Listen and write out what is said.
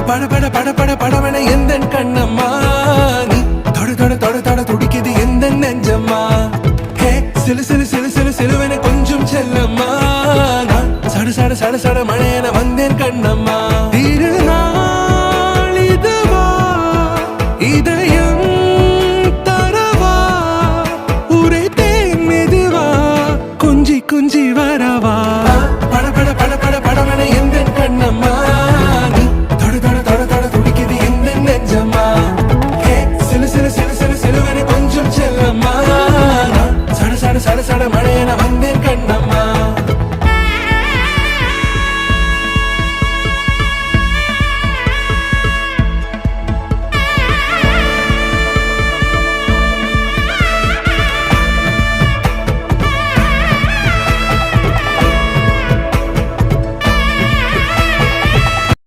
பட பட பட பட படவன எந்த கண்ணம்மா நீ தொட தொட தொட தொட துடிக்குது எந்த நெஞ்சம்மா ஹே சிலு சிலு சிலு சிலு சிலுவன கொஞ்சம் செல்லம்மா நான் சட சட சட சட மழையன வந்தேன் கண்ணம்மா